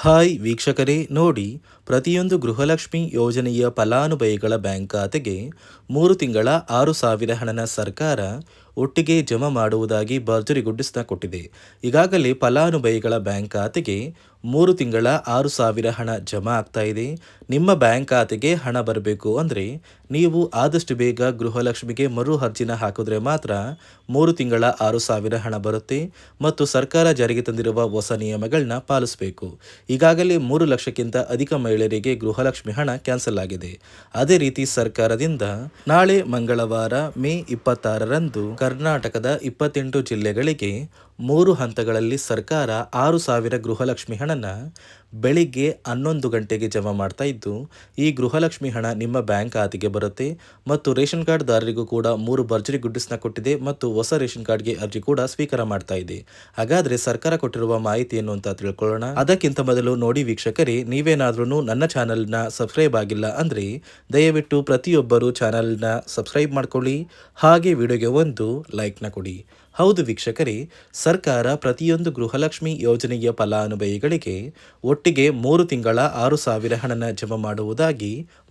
Hi ವೀಕ್ಷಕರೇ ನೋಡಿ, ಪ್ರತಿಯೊಂದು ಗೃಹಲಕ್ಷ್ಮಿ ಯೋಜನೆಯ ಫಲಾನುಭವಿಗಳ ಬ್ಯಾಂಕ್ ಖಾತೆಗೆ 3 ತಿಂಗಳ 6,000 ಹಣನ ಸರ್ಕಾರ ಒಟ್ಟಿಗೆ ಜಮಾ ಮಾಡುವುದಾಗಿ ಭರ್ಜರಿ ಗುಡ್ಡಿಸ್ತಾ ಕೊಟ್ಟಿದೆ. ಈಗಾಗಲೇ ಫಲಾನುಭವಿಗಳ ಬ್ಯಾಂಕ್ ಖಾತೆಗೆ 3 ತಿಂಗಳ 6,000 ಹಣ ಜಮಾ ಆಗ್ತಾ ಇದೆ. ನಿಮ್ಮ ಬ್ಯಾಂಕ್ ಖಾತೆಗೆ ಹಣ ಬರಬೇಕು ಅಂದರೆ ನೀವು ಆದಷ್ಟು ಬೇಗ ಗೃಹಲಕ್ಷ್ಮಿಗೆ ಮರು ಅರ್ಜಿನ ಹಾಕಿದ್ರೆ ಮಾತ್ರ 3 ತಿಂಗಳ 6,000 ಹಣ ಬರುತ್ತೆ ಮತ್ತು ಸರ್ಕಾರ ಜಾರಿಗೆ ತಂದಿರುವ ಹೊಸ ನಿಯಮಗಳನ್ನ ಪಾಲಿಸಬೇಕು. ಈಗಾಗಲೇ 3 ಲಕ್ಷಕ್ಕಿಂತ ಅಧಿಕ ಮಹಿಳೆಯರಿಗೆ ಗೃಹಲಕ್ಷ್ಮಿ ಹಣ ಕ್ಯಾನ್ಸಲ್ ಆಗಿದೆ. ಅದೇ ರೀತಿ ಸರ್ಕಾರದಿಂದ ನಾಳೆ ಮಂಗಳವಾರ ಮೇ 26ರಂದು ಕರ್ನಾಟಕದ 28 ಜಿಲ್ಲೆಗಳಿಗೆ 3 ಹಂತಗಳಲ್ಲಿ ಸರ್ಕಾರ 6,000 ಗೃಹಲಕ್ಷ್ಮಿ ಹಣನ ಬೆಳಿಗ್ಗೆ 11 ಗಂಟೆಗೆ ಜಮಾ ಮಾಡ್ತಾ ಇದ್ದು, ಈ ಗೃಹಲಕ್ಷ್ಮಿ ಹಣ ನಿಮ್ಮ ಬ್ಯಾಂಕ್ ಖಾತೆಗೆ ಬರುತ್ತೆ ಮತ್ತು ರೇಷನ್ ಕಾರ್ಡ್ದಾರರಿಗೂ ಕೂಡ 3 ಭರ್ಜರಿ ಗುಡ್ಡಿಸ್ನ ಕೊಟ್ಟಿದೆ ಮತ್ತು ಹೊಸ ರೇಷನ್ ಕಾರ್ಡ್ಗೆ ಅರ್ಜಿ ಕೂಡ ಸ್ವೀಕಾರ ಮಾಡ್ತಾ ಇದೆ. ಹಾಗಾದ್ರೆ ಸರ್ಕಾರ ಕೊಟ್ಟಿರುವ ಮಾಹಿತಿ ಏನು ಅಂತ ತಿಳ್ಕೊಳ್ಳೋಣ. ಅದಕ್ಕಿಂತ ಮೊದಲು ನೋಡಿ ವೀಕ್ಷಕರೇ, ನೀವೇನಾದ್ರೂ ನನ್ನ ಚಾನಲ್ನ ಸಬ್ಸ್ಕ್ರೈಬ್ ಆಗಿಲ್ಲ ಅಂದ್ರೆ ದಯವಿಟ್ಟು ಪ್ರತಿಯೊಬ್ಬರು ಚಾನಲ್ನ ಸಬ್ಸ್ಕ್ರೈಬ್ ಮಾಡ್ಕೊಳ್ಳಿ, ಹಾಗೆ ವಿಡಿಯೋಗೆ ಒಂದು ಲೈಕ್ನ ಕೊಡಿ. ಹೌದು ವೀಕ್ಷಕರೇ, ಸರ್ಕಾರ ಪ್ರತಿಯೊಂದು ಗೃಹಲಕ್ಷ್ಮಿ ಯೋಜನೆಯ ಫಲಾನುಭವಿಗಳಿಗೆ ಒಟ್ಟಿಗೆ 3 ತಿಂಗಳ 6,000 ಹಣನ ಜಮಾ ಮಾಡುವುದಾಗಿ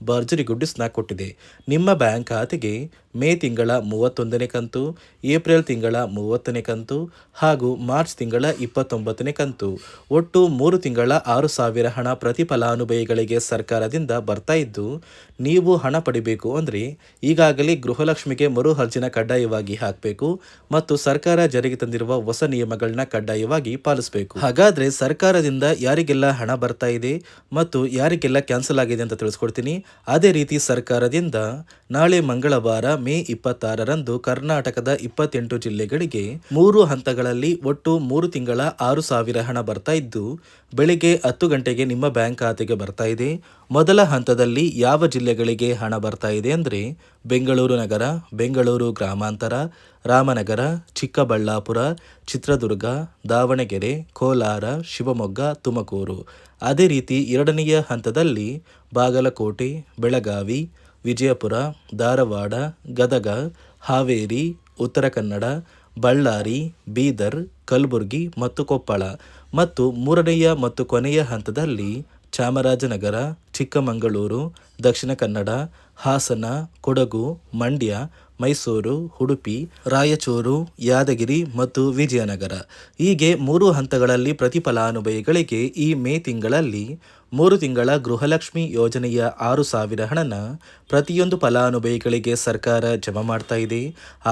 ಭರ್ಜರಿ ಗುಡ್ಡಿಸ್ನ ಕೊಟ್ಟಿದೆ. ನಿಮ್ಮ ಬ್ಯಾಂಕ್ ಖಾತೆಗೆ ಮೇ ತಿಂಗಳ 31ನೇ ಕಂತು, ಏಪ್ರಿಲ್ ತಿಂಗಳ 30ನೇ ಕಂತು ಹಾಗೂ ಮಾರ್ಚ್ ತಿಂಗಳ 29ನೇ ಕಂತು, ಒಟ್ಟು 3 ತಿಂಗಳ 6,000 ಹಣ ಪ್ರತಿ ಫಲಾನುಭವಿಗಳಿಗೆ ಸರ್ಕಾರದಿಂದ ಬರ್ತಾ ಇದ್ದು, ನೀವು ಹಣ ಪಡಿಬೇಕು ಅಂದರೆ ಈಗಾಗಲೇ ಗೃಹಲಕ್ಷ್ಮಿಗೆ ಮರು ಅರ್ಜಿನ ಕಡ್ಡಾಯವಾಗಿ ಹಾಕಬೇಕು ಮತ್ತು ಸರ್ಕಾರ ಜಾರಿಗೆ ತಂದಿರುವ ಹೊಸ ನಿಯಮಗಳನ್ನ ಕಡ್ಡಾಯವಾಗಿ ಪಾಲಿಸಬೇಕು. ಹಾಗಾದ್ರೆ ಸರ್ಕಾರದಿಂದ ಯಾರಿಗೆಲ್ಲ ಹಣ ಬರ್ತಾ ಇದೆ ಮತ್ತು ಯಾರಿಗೆಲ್ಲ ಕ್ಯಾನ್ಸಲ್ ಆಗಿದೆ ಅಂತ ತಿಳಿಸ್ಕೊಡ್ತೀನಿ. ಅದೇ ರೀತಿ ಸರ್ಕಾರದಿಂದ ನಾಳೆ ಮಂಗಳವಾರ ಮೇ 26ರಂದು ಕರ್ನಾಟಕದ 28 ಜಿಲ್ಲೆಗಳಿಗೆ 3 ಹಂತಗಳಲ್ಲಿ ಒಟ್ಟು 3 ತಿಂಗಳ 6,000 ಹಣ ಬರ್ತಾ ಇದ್ದು, ಬೆಳಿಗ್ಗೆ 10 ಗಂಟೆಗೆ ನಿಮ್ಮ ಬ್ಯಾಂಕ್ ಖಾತೆಗೆ ಬರ್ತಾ ಇದೆ. ಮೊದಲ ಹಂತದಲ್ಲಿ ಯಾವ ಜಿಲ್ಲೆಗಳಿಗೆ ಹಣ ಬರ್ತಾ ಇದೆ ಅಂದರೆ ಬೆಂಗಳೂರು ನಗರ, ಬೆಂಗಳೂರು ಗ್ರಾಮಾಂತರ, ರಾಮನಗರ, ಚಿಕ್ಕಬಳ್ಳಾಪುರ, ಚಿತ್ರದುರ್ಗ, ದಾವಣಗೆರೆ, ಕೋಲಾರ, ಶಿವಮೊಗ್ಗ, ತುಮಕೂರು. ಅದೇ ರೀತಿ ಎರಡನೆಯ ಹಂತದಲ್ಲಿ ಬಾಗಲಕೋಟೆ, ಬೆಳಗಾವಿ, ವಿಜಯಪುರ, ಧಾರವಾಡ, ಗದಗ, ಹಾವೇರಿ, ಉತ್ತರ ಕನ್ನಡ, ಬಳ್ಳಾರಿ, ಬೀದರ್, ಕಲಬುರಗಿ ಮತ್ತು ಕೊಪ್ಪಳ. ಮತ್ತು ಮೂರನೆಯ ಮತ್ತು ಕೊನೆಯ ಹಂತದಲ್ಲಿ ಚಾಮರಾಜನಗರ, ಚಿಕ್ಕಮಗಳೂರು, ದಕ್ಷಿಣ ಕನ್ನಡ, ಹಾಸನ, ಕೊಡಗು, ಮಂಡ್ಯ, ಮೈಸೂರು, ಉಡುಪಿ, ರಾಯಚೂರು, ಯಾದಗಿರಿ ಮತ್ತು ವಿಜಯನಗರ. ಹೀಗೆ 3 ಹಂತಗಳಲ್ಲಿ ಪ್ರತಿ ಫಲಾನುಭವಿಗಳಿಗೆ ಈ ಮೇ ತಿಂಗಳಲ್ಲಿ 3 ತಿಂಗಳ ಗೃಹಲಕ್ಷ್ಮಿ ಯೋಜನೆಯ 6,000 ಹಣನ ಪ್ರತಿಯೊಂದು ಫಲಾನುಭವಿಗಳಿಗೆ ಸರ್ಕಾರ ಜಮಾ ಮಾಡ್ತಾ ಇದೆ.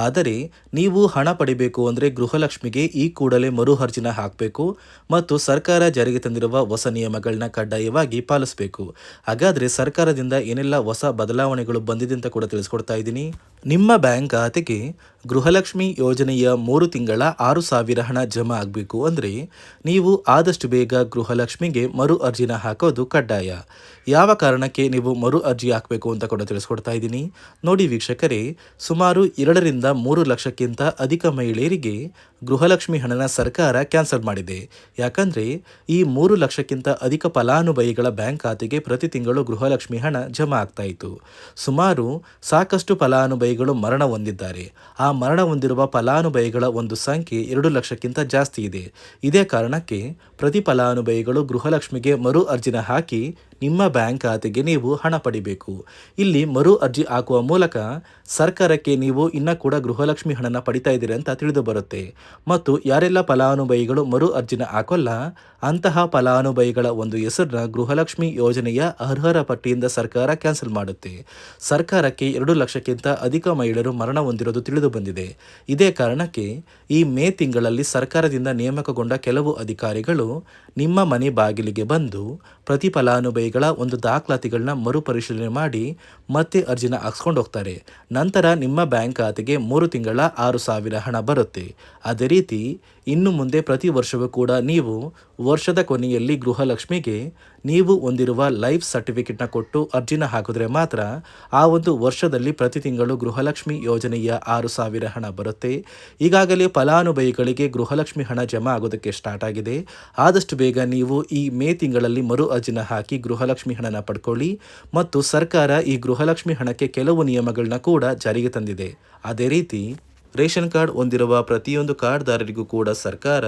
ಆದರೆ ನೀವು ಹಣ ಪಡಿಬೇಕು ಅಂದರೆ ಗೃಹಲಕ್ಷ್ಮಿಗೆ ಈ ಕೂಡಲೇ ಮರು ಅರ್ಜಿನ ಹಾಕಬೇಕು ಮತ್ತು ಸರ್ಕಾರ ಜಾರಿಗೆ ತಂದಿರುವ ಹೊಸ ನಿಯಮಗಳನ್ನ ಕಡ್ಡಾಯವಾಗಿ ಪಾಲಿಸಬೇಕು. ಹಾಗಾದರೆ ಸರ್ಕಾರದಿಂದ ಏನೆಲ್ಲ ಹೊಸ ಬದಲಾವಣೆಗಳು ಬಂದಿದೆ ಅಂತ ಕೂಡ ತಿಳಿಸ್ಕೊಡ್ತಾ ಇದ್ದೀನಿ. ನಿಮ್ಮ ಬ್ಯಾಂಕ್ ಖಾತೆಗೆ ಗೃಹಲಕ್ಷ್ಮಿ ಯೋಜನೆಯ 3 ತಿಂಗಳ 6,000 ಹಣ ಜಮಾ ಆಗಬೇಕು ಅಂದರೆ ನೀವು ಆದಷ್ಟು ಬೇಗ ಗೃಹಲಕ್ಷ್ಮಿಗೆ ಮರು ಅರ್ಜಿನ ಹಾಕೋದು ಕಡ್ಡಾಯ. ಯಾವ ಕಾರಣಕ್ಕೆ ನೀವು ಮರು ಅರ್ಜಿ ಹಾಕಬೇಕು ಅಂತ ಕೂಡ ತಿಳಿಸ್ಕೊಡ್ತಾ ಇದ್ದೀನಿ. ನೋಡಿ ವೀಕ್ಷಕರೇ, ಸುಮಾರು 2ರಿಂದ 3 ಲಕ್ಷಕ್ಕಿಂತ ಅಧಿಕ ಮಹಿಳೆಯರಿಗೆ ಗೃಹಲಕ್ಷ್ಮಿ ಹಣನ ಸರ್ಕಾರ ಕ್ಯಾನ್ಸಲ್ ಮಾಡಿದೆ. ಯಾಕಂದರೆ ಈ 3 ಲಕ್ಷಕ್ಕಿಂತ ಅಧಿಕ ಫಲಾನುಭವಿಗಳ ಬ್ಯಾಂಕ್ ಖಾತೆಗೆ ಪ್ರತಿ ತಿಂಗಳು ಗೃಹಲಕ್ಷ್ಮಿ ಹಣ ಜಮಾ ಆಗ್ತಾ ಇತ್ತು. ಸುಮಾರು ಸಾಕಷ್ಟು ಫಲಾನುಭವಿಗಳು ಮರಣ ಹೊಂದಿದ್ದಾರೆ. ಆ ಮರಣ ಹೊಂದಿರುವ ಫಲಾನುಭವಿಗಳ ಒಂದು ಸಂಖ್ಯೆ 2 ಲಕ್ಷಕ್ಕಿಂತ ಜಾಸ್ತಿ ಇದೆ. ಇದೇ ಕಾರಣಕ್ಕೆ ಪ್ರತಿ ಫಲಾನುಭವಿಗಳು ಗೃಹಲಕ್ಷ್ಮಿಗೆ ಮರು ಅರ್ಜಿನ ಹಾಕಿ ನಿಮ್ಮ ಬ್ಯಾಂಕ್ ಖಾತೆಗೆ ನೀವು ಹಣ ಪಡಿಬೇಕು. ಇಲ್ಲಿ ಮರು ಅರ್ಜಿ ಹಾಕುವ ಮೂಲಕ ಸರ್ಕಾರಕ್ಕೆ ನೀವು ಇನ್ನೂ ಕೂಡ ಗೃಹಲಕ್ಷ್ಮಿ ಹಣನ ಪಡಿತಾ ಇದ್ದೀರಿ ಅಂತ ತಿಳಿದು ಬರುತ್ತೆ. ಮತ್ತು ಯಾರೆಲ್ಲ ಫಲಾನುಭವಿಗಳು ಮರು ಅರ್ಜಿನ ಹಾಕೋಲ್ಲ ಅಂತಹ ಫಲಾನುಭವಿಗಳ ಒಂದು ಹೆಸರನ್ನ ಗೃಹಲಕ್ಷ್ಮಿ ಯೋಜನೆಯ ಅರ್ಹರ ಪಟ್ಟಿಯಿಂದ ಸರ್ಕಾರ ಕ್ಯಾನ್ಸಲ್ ಮಾಡುತ್ತೆ. ಸರ್ಕಾರಕ್ಕೆ 2 ಲಕ್ಷಕ್ಕಿಂತ ಅಧಿಕ ಮಹಿಳೆಯರು ಮರಣ ಹೊಂದಿರೋದು ತಿಳಿದು ಬಂದಿದೆ. ಇದೇ ಕಾರಣಕ್ಕೆ ಈ ಮೇ ತಿಂಗಳಲ್ಲಿ ಸರ್ಕಾರದಿಂದ ನೇಮಕಗೊಂಡ ಕೆಲವು ಅಧಿಕಾರಿಗಳು ನಿಮ್ಮ ಮನೆ ಬಾಗಿಲಿಗೆ ಬಂದು ಪ್ರತಿ ಫಲಾನುಭವಿಗಳ ಒಂದು ದಾಖಲಾತಿಗಳನ್ನ ಮರುಪರಿಶೀಲನೆ ಮಾಡಿ ಮತ್ತೆ ಅರ್ಜಿನ ಹಾಕ್ಸ್ಕೊಂಡು ಹೋಗ್ತಾರೆ. ನಂತರ ನಿಮ್ಮ ಬ್ಯಾಂಕ್ ಖಾತೆಗೆ 3 ತಿಂಗಳ 6,000 ಹಣ ಬರುತ್ತೆ. ಅದೇ ರೀತಿ ಇನ್ನು ಮುಂದೆ ಪ್ರತಿ ವರ್ಷವೂ ಕೂಡ ನೀವು ವರ್ಷದ ಕೊನೆಯಲ್ಲಿ ಗೃಹಲಕ್ಷ್ಮಿಗೆ ನೀವು ಹೊಂದಿರುವ ಲೈಫ್ ಸರ್ಟಿಫಿಕೇಟ್ನ ಕೊಟ್ಟು ಅರ್ಜಿನ ಹಾಕಿದ್ರೆ ಮಾತ್ರ ಆ ಒಂದು ವರ್ಷದಲ್ಲಿ ಪ್ರತಿ ತಿಂಗಳು ಗೃಹಲಕ್ಷ್ಮಿ ಯೋಜನೆಯ 6,000 ಹಣ ಬರುತ್ತೆ. ಈಗಾಗಲೇ ಫಲಾನುಭವಿಗಳಿಗೆ ಗೃಹಲಕ್ಷ್ಮಿ ಹಣ ಜಮಾ ಆಗೋದಕ್ಕೆ ಸ್ಟಾರ್ಟ್ ಆಗಿದೆ. ಆದಷ್ಟು ಬೇಗ ನೀವು ಈ ಮೇ ತಿಂಗಳಲ್ಲಿ ಮರು ಅರ್ಜಿನ ಹಾಕಿ ಗೃಹಲಕ್ಷ್ಮಿ ಹಣನ ಪಡ್ಕೊಳ್ಳಿ. ಮತ್ತು ಸರ್ಕಾರ ಈ ಗೃಹಲಕ್ಷ್ಮಿ ಹಣಕ್ಕೆ ಕೆಲವು ನಿಯಮಗಳನ್ನ ಕೂಡ ಜಾರಿಗೆ ತಂದಿದೆ. ಅದೇ ರೀತಿ ರೇಷನ್ ಕಾರ್ಡ್ ಹೊಂದಿರುವ ಪ್ರತಿಯೊಂದು ಕಾರ್ಡ್ದಾರರಿಗೂ ಕೂಡ ಸರ್ಕಾರ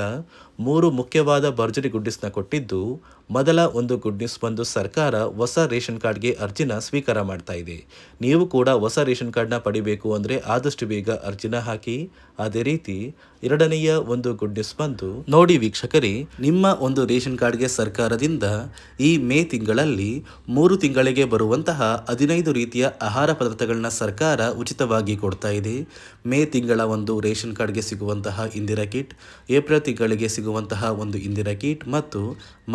3 ಮುಖ್ಯವಾದ ಭರ್ಜರಿ ಗುಡ್ ನ್ಯೂಸ್ನ ಕೊಟ್ಟಿದ್ದು, ಮೊದಲ ಒಂದು ಗುಡ್ ನ್ಯೂಸ್ ಬಂದು ಸರ್ಕಾರ ಹೊಸ ರೇಷನ್ ಕಾರ್ಡ್ಗೆ ಅರ್ಜಿನ ಸ್ವೀಕಾರ ಮಾಡ್ತಾ ಇದೆ. ನೀವು ಕೂಡ ಹೊಸ ರೇಷನ್ ಕಾರ್ಡ್ನ ಪಡಿಬೇಕು ಅಂದರೆ ಆದಷ್ಟು ಬೇಗ ಅರ್ಜಿನ ಹಾಕಿ. ಅದೇ ರೀತಿ ಎರಡನೆಯ ಒಂದು ಗುಡ್ ನ್ಯೂಸ್ ಬಂದು ನೋಡಿ ವೀಕ್ಷಕರೇ, ನಿಮ್ಮ ಒಂದು ರೇಷನ್ ಕಾರ್ಡ್ಗೆ ಸರ್ಕಾರದಿಂದ ಈ ಮೇ ತಿಂಗಳಲ್ಲಿ 3 ತಿಂಗಳಿಗೆ ಬರುವಂತಹ 15 ರೀತಿಯ ಆಹಾರ ಪದಾರ್ಥಗಳನ್ನ ಸರ್ಕಾರ ಉಚಿತವಾಗಿ ಕೊಡ್ತಾ ಇದೆ. ಮೇ ತಿಂಗಳ ಒಂದು ರೇಷನ್ ಕಾರ್ಡ್ಗೆ ಸಿಗುವಂತಹ ಇಂದಿರಾ ಕಿಟ್, ಏಪ್ರಿಲ್ ತಿಂಗಳಿಗೆ ಸಿಗುವಂತಹ ಒಂದು ಇಂದಿರಾ ಕಿಟ್ ಮತ್ತು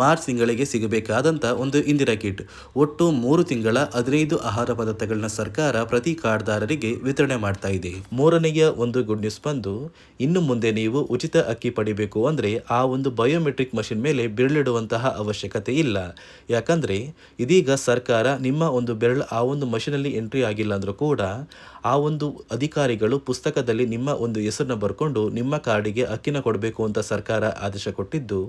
ಮಾರ್ಚ್ ತಿಂಗಳಿಗೆ ಸಿಗಬೇಕಾದಂಥ ಒಂದು ಇಂದಿರಾ ಕಿಟ್, ಒಟ್ಟು 3 ತಿಂಗಳ 15 ಆಹಾರ ಪದಾರ್ಥಗಳನ್ನ ಸರ್ಕಾರ ಪ್ರತಿ ಕಾರ್ಡ್ದಾರರಿಗೆ ವಿತರಣೆ ಮಾಡ್ತಾ ಇದೆ. ಮೂರನೆಯ ಒಂದು ಗುಡ್ ನ್ಯೂಸ್ ಬಂದು, ಇನ್ನು ಮುಂದೆ ನೀವು ಉಚಿತ ಅಕ್ಕಿ ಪಡಿಬೇಕು ಅಂದರೆ ಆ ಒಂದು ಬಯೋಮೆಟ್ರಿಕ್ ಮಷಿನ್ ಮೇಲೆ ಬೆರಳಿಡುವಂತಹ ಅವಶ್ಯಕತೆ ಇಲ್ಲ. ಯಾಕಂದರೆ ಇದೀಗ ಸರ್ಕಾರ ನಿಮ್ಮ ಒಂದು ಬೆರಳು ಆ ಒಂದು ಮಷಿನಲ್ಲಿ ಎಂಟ್ರಿ ಆಗಿಲ್ಲ ಅಂದರೂ ಕೂಡ ಆ ಒಂದು ಅಧಿಕಾರಿಗಳು ಪುಸ್ತಕದಲ್ಲಿ ನಿಮ್ಮ ಒಂದು ಹೆಸರನ್ನ ಬರ್ಕೊಂಡು ನಿಮ್ಮ ಕಾರ್ಡಿಗೆ ಅಕ್ಕಿನ ಕೊಡಬೇಕು ಅಂತ ಸರ್ಕಾರ ಆದೇಶ ಕೊಟ್ಟಿದ್ದು,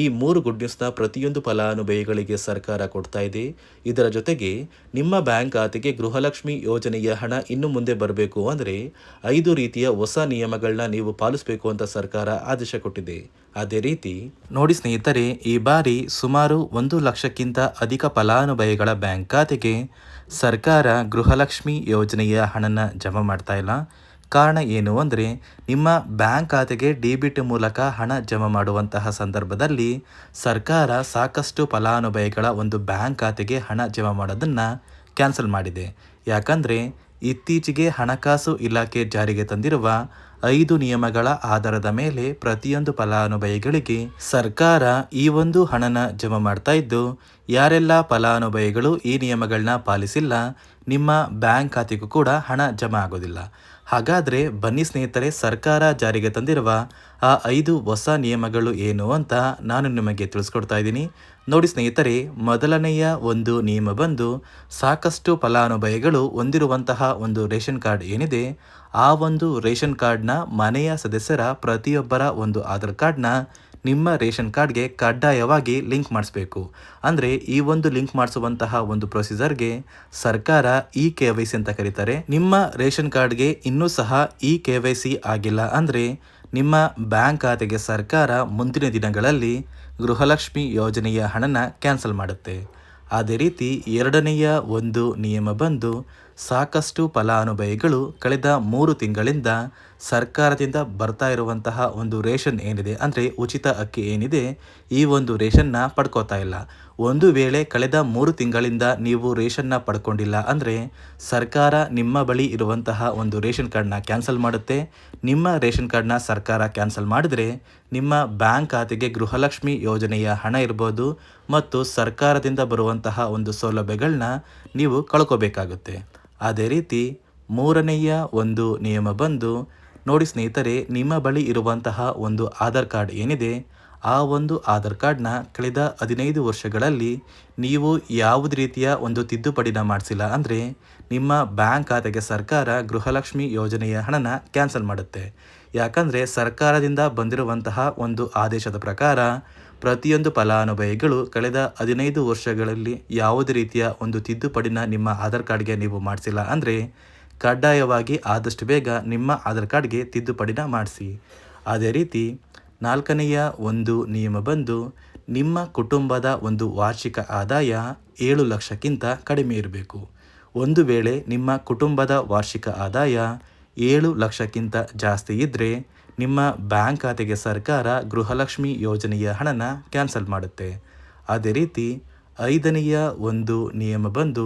ಈ 3 ಗುಡ್ ನ್ಯೂಸ್ನ ಪ್ರತಿಯೊಂದು ಫಲಾನುಭವಿಗಳಿಗೆ ಸರ್ಕಾರ ಕೊಡ್ತಾ ಇದೆ. ಇದರ ಜೊತೆಗೆ ನಿಮ್ಮ ಬ್ಯಾಂಕ್ ಖಾತೆಗೆ ಗೃಹಲಕ್ಷ್ಮಿ ಯೋಜನೆಯ ಹಣ ಇನ್ನು ಮುಂದೆ ಬರಬೇಕು ಅಂದರೆ 5 ರೀತಿಯ ಹೊಸ ನಿಯಮಗಳನ್ನ ನೀವು ಪಾಲಿಸಬೇಕು ಅಂತ ಸರ್ಕಾರ ಆದೇಶ ಕೊಟ್ಟಿದೆ. ಅದೇ ರೀತಿ ನೋಡಿ ಸ್ನೇಹಿತರೆ, ಈ ಬಾರಿ ಸುಮಾರು 1 ಲಕ್ಷಕ್ಕಿಂತ ಅಧಿಕ ಫಲಾನುಭವಿಗಳ ಬ್ಯಾಂಕ್ ಖಾತೆಗೆ ಸರ್ಕಾರ ಗೃಹಲಕ್ಷ್ಮಿ ಯೋಜನೆಯ ಹಣನ ಜಮಾ ಮಾಡ್ತಾ ಇಲ್ಲ. ಕಾರಣ ಏನು ಅಂದರೆ, ನಿಮ್ಮ ಬ್ಯಾಂಕ್ ಖಾತೆಗೆ ಡೆಬಿಟ್ ಮೂಲಕ ಹಣ ಜಮಾ ಮಾಡುವಂತಹ ಸಂದರ್ಭದಲ್ಲಿ ಸರ್ಕಾರ ಸಾಕಷ್ಟು ಫಲಾನುಭವಿಗಳ ಒಂದು ಬ್ಯಾಂಕ್ ಖಾತೆಗೆ ಹಣ ಜಮಾ ಮಾಡೋದನ್ನು ಕ್ಯಾನ್ಸಲ್ ಮಾಡಿದೆ. ಯಾಕಂದರೆ ಇತ್ತೀಚೆಗೆ ಹಣಕಾಸು ಇಲಾಖೆ ಜಾರಿಗೆ ತಂದಿರುವ 5 ನಿಯಮಗಳ ಆಧಾರದ ಮೇಲೆ ಪ್ರತಿಯೊಂದು ಫಲಾನುಭವಿಗಳಿಗೆ ಸರ್ಕಾರ ಈ ಒಂದು ಹಣನ ಜಮಾ ಮಾಡ್ತಾ ಇದ್ದು, ಯಾರೆಲ್ಲ ಫಲಾನುಭವಿಗಳು ಈ ನಿಯಮಗಳನ್ನ ಪಾಲಿಸಿಲ್ಲ ನಿಮ್ಮ ಬ್ಯಾಂಕ್ ಖಾತೆಗೂ ಕೂಡ ಹಣ ಜಮಾ ಆಗೋದಿಲ್ಲ. ಹಾಗಾದರೆ ಬನ್ನಿ ಸ್ನೇಹಿತರೆ, ಸರ್ಕಾರ ಜಾರಿಗೆ ತಂದಿರುವ ಆ 5 ಹೊಸ ನಿಯಮಗಳು ಏನು ಅಂತ ನಾನು ನಿಮಗೆ ತಿಳಿಸ್ಕೊಡ್ತಾ ಇದ್ದೀನಿ. ನೋಡಿ ಸ್ನೇಹಿತರೆ, ಮೊದಲನೆಯ ಒಂದು ನಿಯಮ ಬಂದು, ಸಾಕಷ್ಟು ಫಲಾನುಭವಿಗಳು ಹೊಂದಿರುವಂತಹ ಒಂದು ರೇಷನ್ ಕಾರ್ಡ್ ಏನಿದೆ, ಆ ಒಂದು ರೇಷನ್ ಕಾರ್ಡ್ನ ಮನೆಯ ಸದಸ್ಯರ ಪ್ರತಿಯೊಬ್ಬರ ಒಂದು ಆಧಾರ್ ಕಾರ್ಡ್ನ ನಿಮ್ಮ ರೇಷನ್ ಕಾರ್ಡ್ಗೆ ಕಡ್ಡಾಯವಾಗಿ ಲಿಂಕ್ ಮಾಡಿಸ್ಬೇಕು. ಅಂದರೆ ಈ ಒಂದು ಲಿಂಕ್ ಮಾಡಿಸುವಂತಹ ಒಂದು ಪ್ರೊಸೀಜರ್ಗೆ ಸರ್ಕಾರ KYC ಅಂತ ಕರೀತಾರೆ. ನಿಮ್ಮ ರೇಷನ್ ಕಾರ್ಡ್ಗೆ ಇನ್ನೂ ಸಹ KYC ಆಗಿಲ್ಲ ಅಂದರೆ ನಿಮ್ಮ ಬ್ಯಾಂಕ್ ಖಾತೆಗೆ ಸರ್ಕಾರ ಮುಂದಿನ ದಿನಗಳಲ್ಲಿ ಗೃಹಲಕ್ಷ್ಮಿ ಯೋಜನೆಯ ಹಣನ ಕ್ಯಾನ್ಸಲ್ ಮಾಡುತ್ತೆ. ಅದೇ ರೀತಿ ಎರಡನೆಯ ಒಂದು ನಿಯಮ ಬಂದು, ಸಾಕಷ್ಟು ಫಲಾನುಭವಿಗಳು ಕಳೆದ 3 ತಿಂಗಳಿಂದ ಸರ್ಕಾರದಿಂದ ಬರ್ತಾ ಇರುವಂತಹ ಒಂದು ರೇಷನ್ ಏನಿದೆ, ಅಂದರೆ ಉಚಿತ ಅಕ್ಕಿ ಏನಿದೆ, ಈ ಒಂದು ರೇಷನ್ನ ಪಡ್ಕೋತಾ ಇಲ್ಲ. ಒಂದು ವೇಳೆ ಕಳೆದ 3 ತಿಂಗಳಿಂದ ನೀವು ರೇಷನ್ನ ಪಡ್ಕೊಂಡಿಲ್ಲ ಅಂದರೆ ಸರ್ಕಾರ ನಿಮ್ಮ ಬಳಿ ಇರುವಂತಹ ಒಂದು ರೇಷನ್ ಕಾರ್ಡ್ನ ಕ್ಯಾನ್ಸಲ್ ಮಾಡುತ್ತೆ. ನಿಮ್ಮ ರೇಷನ್ ಕಾರ್ಡ್ನ ಸರ್ಕಾರ ಕ್ಯಾನ್ಸಲ್ ಮಾಡಿದರೆ ನಿಮ್ಮ ಬ್ಯಾಂಕ್ ಖಾತೆಗೆ ಗೃಹಲಕ್ಷ್ಮಿ ಯೋಜನೆಯ ಹಣ ಇರ್ಬೋದು ಮತ್ತು ಸರ್ಕಾರದಿಂದ ಬರುವಂತಹ ಒಂದು ಸೌಲಭ್ಯಗಳನ್ನ ನೀವು ಕಳ್ಕೋಬೇಕಾಗುತ್ತೆ. ಅದೇ ರೀತಿ ಮೂರನೆಯ ಒಂದು ನಿಯಮ ಬಂದು, ನೋಡಿ ಸ್ನೇಹಿತರೆ, ನಿಮ್ಮ ಬಳಿ ಇರುವಂತಹ ಒಂದು ಆಧಾರ್ ಕಾರ್ಡ್ ಏನಿದೆ, ಆ ಒಂದು ಆಧಾರ್ ಕಾರ್ಡ್ನ ಕಳೆದ 15 ವರ್ಷಗಳಲ್ಲಿ ನೀವು ಯಾವುದೇ ರೀತಿಯ ಒಂದು ತಿದ್ದುಪಡಿನ ಮಾಡಿಸಿಲ್ಲ ಅಂದರೆ ನಿಮ್ಮ ಬ್ಯಾಂಕ್ ಖಾತೆಗೆ ಸರ್ಕಾರ ಗೃಹಲಕ್ಷ್ಮಿ ಯೋಜನೆಯ ಹಣನ ಕ್ಯಾನ್ಸಲ್ ಮಾಡುತ್ತೆ. ಯಾಕಂದರೆ ಸರ್ಕಾರದಿಂದ ಬಂದಿರುವಂತಹ ಒಂದು ಆದೇಶದ ಪ್ರಕಾರ ಪ್ರತಿಯೊಂದು ಫಲಾನುಭವಿಗಳು ಕಳೆದ 15 ವರ್ಷಗಳಲ್ಲಿ ಯಾವುದೇ ರೀತಿಯ ಒಂದು ತಿದ್ದುಪಡಿನ ನಿಮ್ಮ ಆಧಾರ್ ಕಾರ್ಡ್ಗೆ ನೀವು ಮಾಡಿಸಿಲ್ಲ ಅಂದರೆ ಕಡ್ಡಾಯವಾಗಿ ಆದಷ್ಟು ಬೇಗ ನಿಮ್ಮ ಆಧಾರ್ ಕಾರ್ಡ್ಗೆ ತಿದ್ದುಪಡಿನ ಮಾಡಿಸಿ. ಅದೇ ರೀತಿ ನಾಲ್ಕನೆಯ ಒಂದು ನಿಯಮ ಬಂದು, ನಿಮ್ಮ ಕುಟುಂಬದ ಒಂದು ವಾರ್ಷಿಕ ಆದಾಯ 7 ಲಕ್ಷಕ್ಕಿಂತ ಕಡಿಮೆ ಇರಬೇಕು. ಒಂದು ವೇಳೆ ನಿಮ್ಮ ಕುಟುಂಬದ ವಾರ್ಷಿಕ ಆದಾಯ 7 ಲಕ್ಷಕ್ಕಿಂತ ಜಾಸ್ತಿ ಇದ್ದರೆ ನಿಮ್ಮ ಬ್ಯಾಂಕ್ ಖಾತೆಗೆ ಸರ್ಕಾರ ಗೃಹಲಕ್ಷ್ಮಿ ಯೋಜನೆಯ ಹಣನ ಕ್ಯಾನ್ಸಲ್ ಮಾಡುತ್ತೆ. ಅದೇ ರೀತಿ ಐದನೆಯ ಒಂದು ನಿಯಮ ಬಂದು,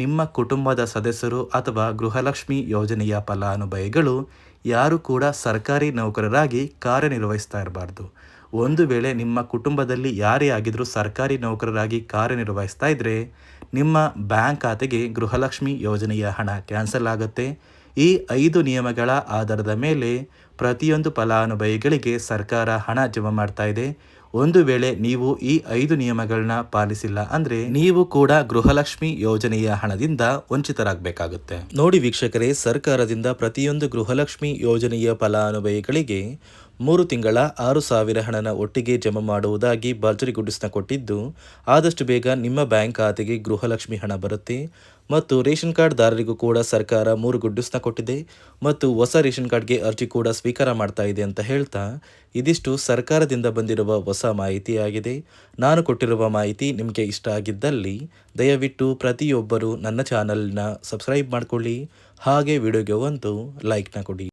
ನಿಮ್ಮ ಕುಟುಂಬದ ಸದಸ್ಯರು ಅಥವಾ ಗೃಹಲಕ್ಷ್ಮಿ ಯೋಜನೆಯ ಫಲಾನುಭವಿಗಳು ಯಾರು ಕೂಡ ಸರ್ಕಾರಿ ನೌಕರರಾಗಿ ಕಾರ್ಯನಿರ್ವಹಿಸ್ತಾ ಇರಬಾರ್ದು. ಒಂದು ವೇಳೆ ನಿಮ್ಮ ಕುಟುಂಬದಲ್ಲಿ ಯಾರೇ ಆಗಿದ್ರೂ ಸರ್ಕಾರಿ ನೌಕರರಾಗಿ ಕಾರ್ಯನಿರ್ವಹಿಸ್ತಾ ಇದ್ದರೆ ನಿಮ್ಮ ಬ್ಯಾಂಕ್ ಖಾತೆಗೆ ಗೃಹಲಕ್ಷ್ಮಿ ಯೋಜನೆಯ ಹಣ ಕ್ಯಾನ್ಸಲ್ ಆಗುತ್ತೆ. ಈ 5 ನಿಯಮಗಳ ಆಧಾರದ ಮೇಲೆ ಪ್ರತಿಯೊಂದು ಫಲಾನುಭವಿಗಳಿಗೆ ಸರ್ಕಾರ ಹಣ ಜಮಾ ಮಾಡ್ತಾ ಇದೆ. ಒಂದು ವೇಳೆ ನೀವು ಈ 5 ನಿಯಮಗಳನ್ನ ಪಾಲಿಸಿಲ್ಲ ಅಂದರೆ ನೀವು ಕೂಡ ಗೃಹಲಕ್ಷ್ಮಿ ಯೋಜನೆಯ ಹಣದಿಂದ ವಂಚಿತರಾಗಬೇಕಾಗುತ್ತೆ. ನೋಡಿ ವೀಕ್ಷಕರೇ, ಸರ್ಕಾರದಿಂದ ಪ್ರತಿಯೊಂದು ಗೃಹಲಕ್ಷ್ಮಿ ಯೋಜನೆಯ ಫಲಾನುಭವಿಗಳಿಗೆ 3 ತಿಂಗಳ 6,000 ಹಣನ ಒಟ್ಟಿಗೆ ಜಮಾ ಮಾಡುವುದಾಗಿ ಭರ್ಜರಿ ಗುಡ್ಡಿಸ್ನ ಕೊಟ್ಟಿದ್ದು, ಆದಷ್ಟು ಬೇಗ ನಿಮ್ಮ ಬ್ಯಾಂಕ್ ಖಾತೆಗೆ ಗೃಹಲಕ್ಷ್ಮಿ ಹಣ ಬರುತ್ತೆ ಮತ್ತು ರೇಷನ್ ಕಾರ್ಡ್ದಾರರಿಗೂ ಕೂಡ ಸರ್ಕಾರ 3 ಗುಡ್ಡಿಸ್ನ ಕೊಟ್ಟಿದೆ ಮತ್ತು ಹೊಸ ರೇಷನ್ ಕಾರ್ಡ್ಗೆ ಅರ್ಜಿ ಕೂಡ ಸ್ವೀಕಾರ ಮಾಡ್ತಾ ಇದೆ ಅಂತ ಹೇಳ್ತಾ, ಇದಿಷ್ಟು ಸರ್ಕಾರದಿಂದ ಬಂದಿರುವ ಹೊಸ ಮಾಹಿತಿಯಾಗಿದೆ. ನಾನು ಕೊಟ್ಟಿರುವ ಮಾಹಿತಿ ನಿಮಗೆ ಇಷ್ಟ ಆಗಿದ್ದಲ್ಲಿ ದಯವಿಟ್ಟು ಪ್ರತಿಯೊಬ್ಬರು ನನ್ನ ಚಾನಲ್ನ ಸಬ್ಸ್ಕ್ರೈಬ್ ಮಾಡಿಕೊಳ್ಳಿ, ಹಾಗೆ ವಿಡಿಯೋಗೆ ಒಂದು ಲೈಕ್ನ ಕೊಡಿ.